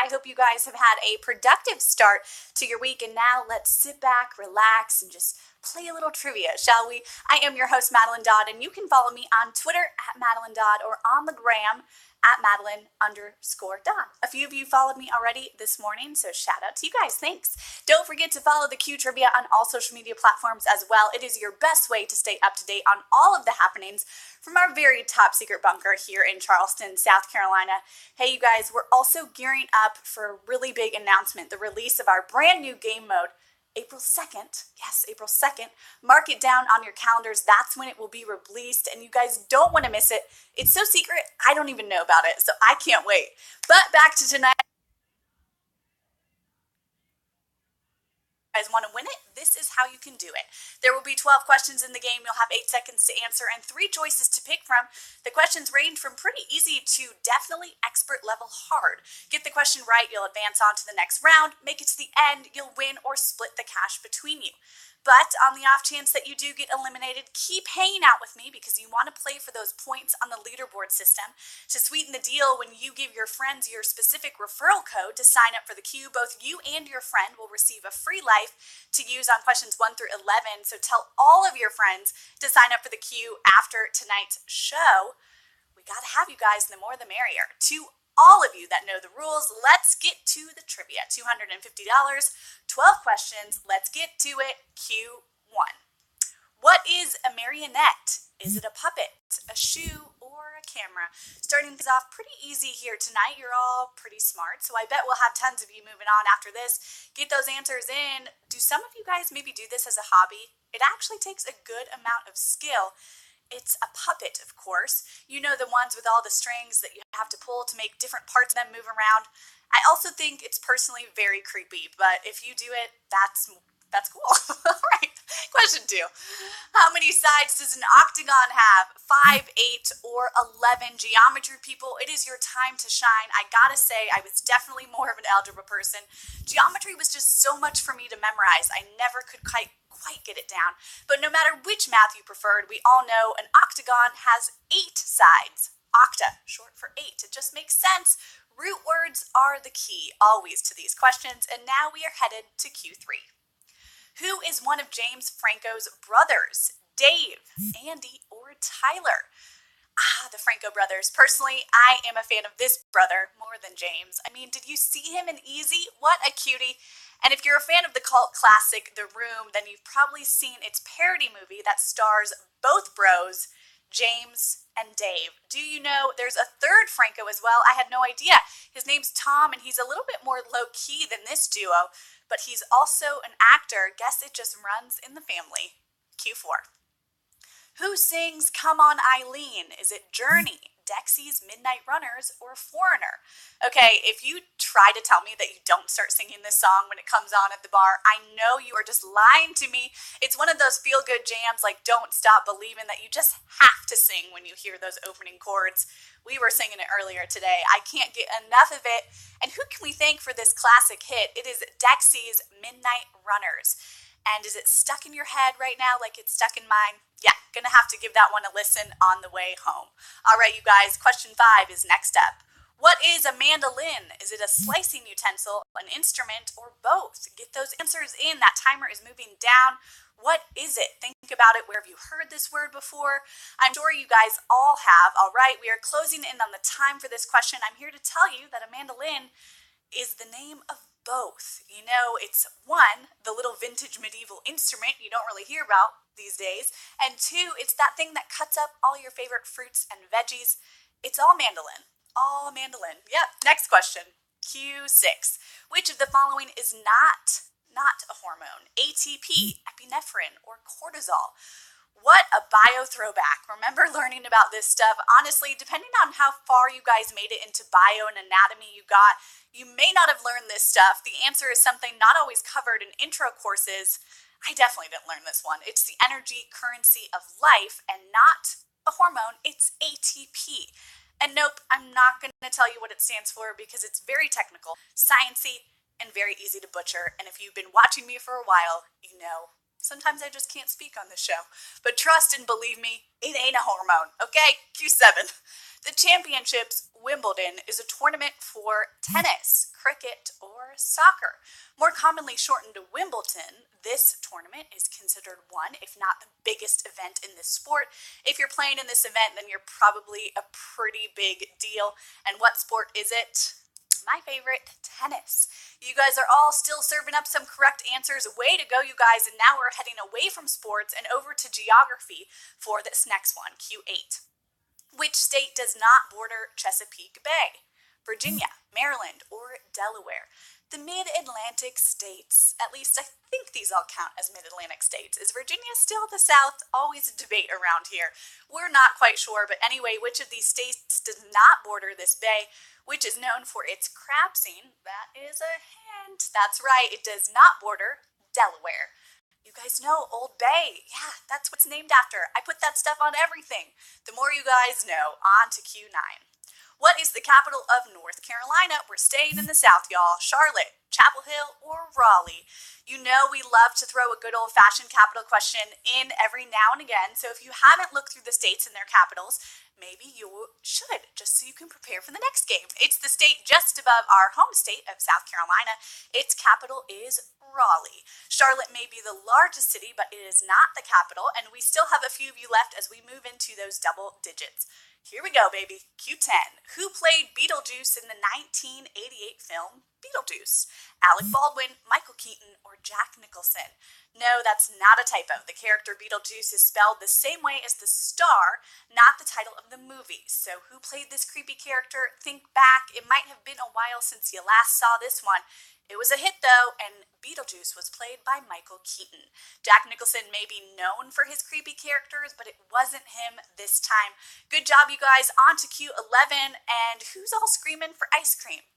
I hope you guys have had a productive start to your week. And now let's sit back, relax, and just play a little trivia, shall we? I am your host, Madeline Dodd, and you can follow me on Twitter at Madeline Dodd or on the gram at Madeline_Dodd. A few of you followed me already this morning, so shout out to you guys. Thanks. Don't forget to follow the Q Trivia on all social media platforms as well. It is your best way to stay up to date on all of the happenings from our very top secret bunker here in Charleston, South Carolina. Hey, you guys, we're also gearing up for a really big announcement, the release of our brand new game mode, April 2nd. Yes, April 2nd. Mark it down on your calendars. That's when it will be released, and you guys don't want to miss it. It's so secret, I don't even know about it, so I can't wait. But back to tonight. Guys want to win it, this is how you can do it. There will be 12 questions in the game. You'll have 8 seconds to answer and 3 choices to pick from. The questions range from pretty easy to definitely expert level hard. Get the question right, you'll advance on to the next round. Make it to the end, you'll win or split the cash between you. But on the off chance that you do get eliminated, keep hanging out with me because you want to play for those points on the leaderboard system. To sweeten the deal, when you give your friends your specific referral code to sign up for the queue, both you and your friend will receive a free life to use on questions 1 through 11. So tell all of your friends to sign up for the queue after tonight's show. We got to have you guys, the more the merrier. To all of you that know the rules, let's get to the trivia. $250, 12 questions. Let's get to it. Q1. What is a marionette? Is it a puppet, a shoe, or a camera? Starting things off pretty easy here tonight. You're all pretty smart, so I bet we'll have tons of you moving on after this. Get those answers in. Do some of you guys maybe do this as a hobby? It actually takes a good amount of skill. It's a puppet, of course. You know, the ones with all the strings that you have to pull to make different parts of them move around. I also think it's personally very creepy, but if you do it, that's cool. All right, question 2. How many sides does an octagon have? 5, 8, or 11? Geometry people, it is your time to shine. I gotta say, I was definitely more of an algebra person. Geometry was just so much for me to memorize. I never could quite get it down. But no matter which math you preferred, we all know an octagon has 8 sides. Octa, short for 8. It just makes sense. Root words are the key always to these questions, and now we are headed to Q3. Who is one of James Franco's brothers? Dave, Andy, or Tyler? The Franco brothers. Personally, I am a fan of this brother more than James. I mean, did you see him in Easy? What a cutie. And if you're a fan of the cult classic The Room, then you've probably seen its parody movie that stars both bros, James and Dave. Do you know there's a third Franco as well? I had no idea. His name's Tom, and he's a little bit more low-key than this duo, but he's also an actor. Guess it just runs in the family. Q4. Who sings Come On Eileen? Is it Journey, Dexy's Midnight Runners, or Foreigner? Okay, if you try to tell me that you don't start singing this song when it comes on at the bar, I know you are just lying to me. It's one of those feel-good jams like Don't Stop Believin' that you just have to sing when you hear those opening chords. We were singing it earlier today. I can't get enough of it. And who can we thank for this classic hit? It is Dexy's Midnight Runners. And is it stuck in your head right now like it's stuck in mine? Yeah, gonna have to give that one a listen on the way home. All right, you guys, question 5 is next up. What is a mandolin? Is it a slicing utensil, an instrument, or both? Get those answers in. That timer is moving down. What is it? Think about it. Where have you heard this word before? I'm sure you guys all have. All right, we are closing in on the time for this question. I'm here to tell you that a mandolin is the name of both. You know, it's 1, the little vintage medieval instrument you don't really hear about these days, and 2, it's that thing that cuts up all your favorite fruits and veggies. It's all mandolin. All mandolin. Yep, next question. Q6. Which of the following is not a hormone? ATP, epinephrine, or cortisol? What a bio throwback. Remember learning about this stuff? Honestly, depending on how far you guys made it into bio and anatomy you may not have learned this stuff. The answer is something not always covered in intro courses. I definitely didn't learn this one. It's the energy currency of life and not a hormone. It's ATP. And nope, I'm not going to tell you what it stands for because it's very technical, sciencey, and very easy to butcher. And if you've been watching me for a while, you know sometimes I just can't speak on this show. But trust and believe me, it ain't a hormone, okay? Q7. The Championships Wimbledon is a tournament for tennis, cricket, or soccer. More commonly shortened to Wimbledon, this tournament is considered one, if not the biggest event in this sport. If you're playing in this event, then you're probably a pretty big deal. And what sport is it? My favorite, tennis. You guys are all still serving up some correct answers. Way to go, you guys. And now we're heading away from sports and over to geography for this next one, Q8. Which state does not border Chesapeake Bay? Virginia, Maryland, or Delaware? The Mid-Atlantic states, at least I think these all count as Mid-Atlantic states. Is Virginia still the South? Always a debate around here. We're not quite sure, but anyway, which of these states does not border this bay, which is known for its crab scene? That is a hint. That's right, it does not border Delaware. You guys know Old Bay. Yeah, that's what it's named after. I put that stuff on everything. The more you guys know, on to Q9. What is the capital of North Carolina? We're staying in the South, y'all. Charlotte, Chapel Hill, or Raleigh? You know we love to throw a good old-fashioned capital question in every now and again, so if you haven't looked through the states and their capitals, maybe you should, just so you can prepare for the next game. It's the state just above our home state of South Carolina. Its capital is Raleigh. Charlotte may be the largest city, but it is not the capital, and we still have a few of you left as we move into those double digits. Here we go, baby. Q10. Who played Beetlejuice in the 1988 film Beetlejuice? Alec Baldwin, Michael Keaton, or Jack Nicholson? No, that's not a typo. The character Beetlejuice is spelled the same way as the star, not the title of the movie. So who played this creepy character? Think back. It might have been a while since you last saw this one. It was a hit, though, and Beetlejuice was played by Michael Keaton. Jack Nicholson may be known for his creepy characters, but it wasn't him this time. Good job, you guys. On to Q11, and who's all screaming for ice cream?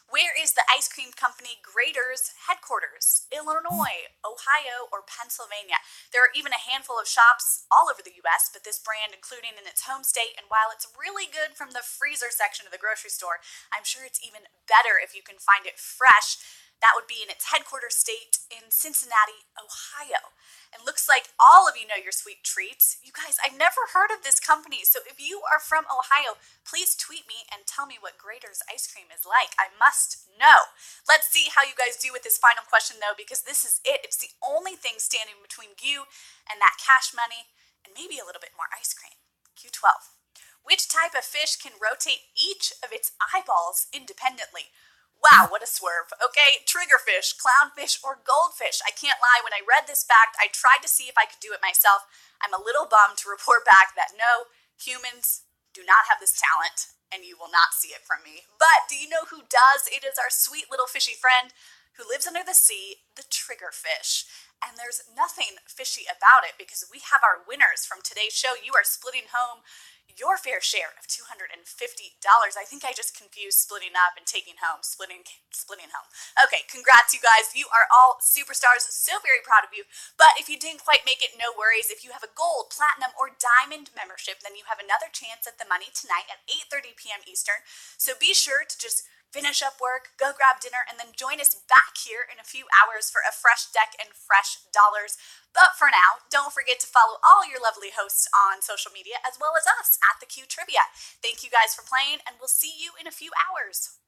Where is the ice cream company Graeter's headquarters? Illinois, Ohio, or Pennsylvania? There are even a handful of shops all over the U.S., but this brand including in its home state, and while it's really good from the freezer section of the grocery store, I'm sure it's even better if you can find it fresh. That would be in its headquarters state in Cincinnati, Ohio. And looks like all of you know your sweet treats. You guys, I've never heard of this company, so if you are from Ohio, please tweet me and tell me what Graeter's ice cream is like. I must know. Let's see how you guys do with this final question, though, because this is it. It's the only thing standing between you and that cash money and maybe a little bit more ice cream. Q12. Which type of fish can rotate each of its eyeballs independently? Wow, what a swerve. Okay, triggerfish, clownfish, or goldfish. I can't lie, when I read this fact, I tried to see if I could do it myself. I'm a little bummed to report back that no, humans do not have this talent, and you will not see it from me. But do you know who does? It is our sweet little fishy friend who lives under the sea, the triggerfish. And there's nothing fishy about it because we have our winners from today's show. You are splitting home your fair share of $250. I think I just confused splitting up and taking home, splitting home. Okay, congrats, you guys. You are all superstars. So very proud of you. But if you didn't quite make it, no worries. If you have a gold, platinum, or diamond membership, then you have another chance at the money tonight at 8:30 p.m. Eastern. So be sure to just finish up work, go grab dinner, and then join us back here in a few hours for a fresh deck and fresh dollars. But for now, don't forget to follow all your lovely hosts on social media as well as us at the Q Trivia. Thank you guys for playing, and we'll see you in a few hours.